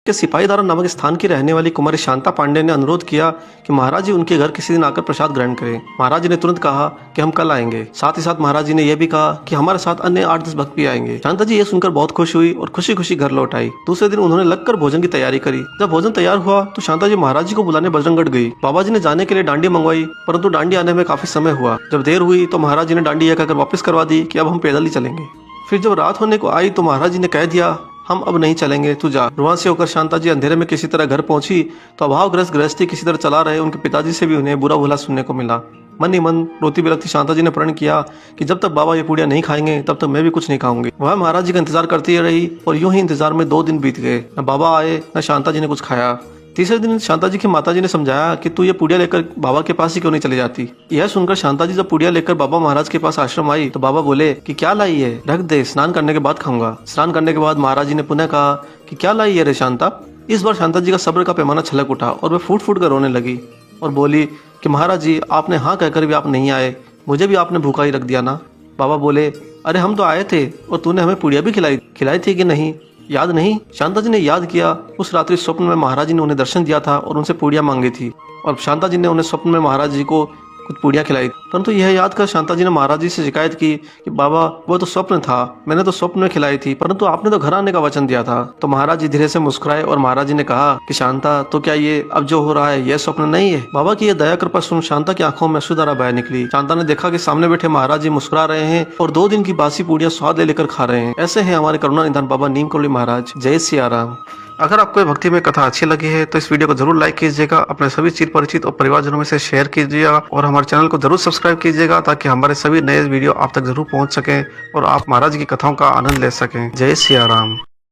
के सिपाहीदारा नामक स्थान की रहने वाली कुमारी शांता पांडे ने अनुरोध किया कि महाराज जी उनके घर किसी दिन आकर प्रसाद ग्रहण करें। महाराज जी ने तुरंत कहा कि हम कल आएंगे। साथ ही साथ महाराज जी ने यह भी कहा कि हमारे साथ अन्य 8-10 भक्त भी आएंगे। शांता जी ये सुनकर बहुत खुश हुई और खुशी खुशी घर लौट आई। दूसरे दिन उन्होंने लगकर भोजन की तैयारी करी। जब भोजन तैयार हुआ तो शांता जी महाराज जी को बुलाने बजरंगगढ़ गई। बाबा जी ने जाने के लिए डांडी मंगवाई, परंतु डांडी आने में काफी समय हुआ। जब देर हुई तो महाराज जी ने डांडी यह कहकर वापस करवा दी कि अब हम पैदल ही चलेंगे। फिर जब रात होने को आई तो महाराज जी ने कह दिया हम अब नहीं चलेंगे, तू जा। रुआं से होकर शांता जी अंधेरे में किसी तरह घर पहुंची तो अभावग्रस्त गृहस्थी किसी तरह चला रहे उनके पिताजी से भी उन्हें बुरा भला सुनने को मिला। मन ही मन रोती बिलखती शांता जी ने प्रण किया कि जब तक बाबा ये पूड़ियाँ नहीं खाएंगे तब तक मैं भी कुछ नहीं खाऊंगी। वह महाराज जी का इंतजार करती रही और यूं ही इंतजार में 2 दिन बीत गए। न बाबा आए न शांता जी ने कुछ खाया। तीसरे दिन शांता जी की माता जी ने समझाया कि तू ये पुड़िया लेकर बाबा के पास ही क्यों नहीं चली जाती। यह सुनकर शांता जी जब पुड़िया लेकर बाबा महाराज के पास आश्रम आई तो बाबा बोले कि क्या लाई है, रख दे, स्नान करने के बाद खाऊंगा। स्नान करने के बाद महाराज जी ने पुनः कहा कि क्या लाई है रे शांता। इस बार शांता जी का सब्र का पैमाना छलक उठा और वह फूट फूट कर रोने लगी और बोली कि महाराज जी आपने हाँ कहकर भी आप नहीं आए, मुझे भी आपने भूखा ही रख दिया ना। बाबा बोले अरे हम तो आए थे और तूने हमें पुड़िया भी खिलाई थी कि नहीं, याद नहीं। शांता जी ने याद किया। उस रात्रि स्वप्न में महाराज जी ने उन्हें दर्शन दिया था और उनसे पूड़ियाँ मांगी थी और शांता जी ने उन्हें स्वप्न में महाराज जी को कुछ पूड़ियाँ खिलाई। परंतु यह याद कर शांता जी ने महाराज जी से शिकायत की कि बाबा वो तो स्वप्न था, मैंने तो स्वप्न में खिलाई थी, परंतु आपने तो घर आने का वचन दिया था। तो महाराज जी धीरे से मुस्कुराए और महाराज जी ने कहा कि शांता तो क्या ये अब जो हो रहा है यह स्वप्न नहीं है। बाबा की यह दया कृपा सुन शांता की आंखों में अश्रुधारा बह निकली। शांता ने देखा कि सामने बैठे महाराज जी मुस्कुरा रहे हैं और 2 दिन की बासी पूड़ियाँ स्वाद ले लेकर खा रहे हैं। ऐसे हैं हमारे करुणा निधान बाबा नीम करोली महाराज। जय सिया राम। अगर आपको भक्ति में कथा अच्छी लगी है तो इस वीडियो को जरूर लाइक कीजिएगा, अपने सभी चिर परिचित और परिवारजनों में से शेयर कीजिएगा और हमारे चैनल को जरूर सब्सक्राइब कीजिएगा ताकि हमारे सभी नए वीडियो आप तक जरूर पहुंच सकें और आप महाराज की कथाओं का आनंद ले सकें। जय सिया राम।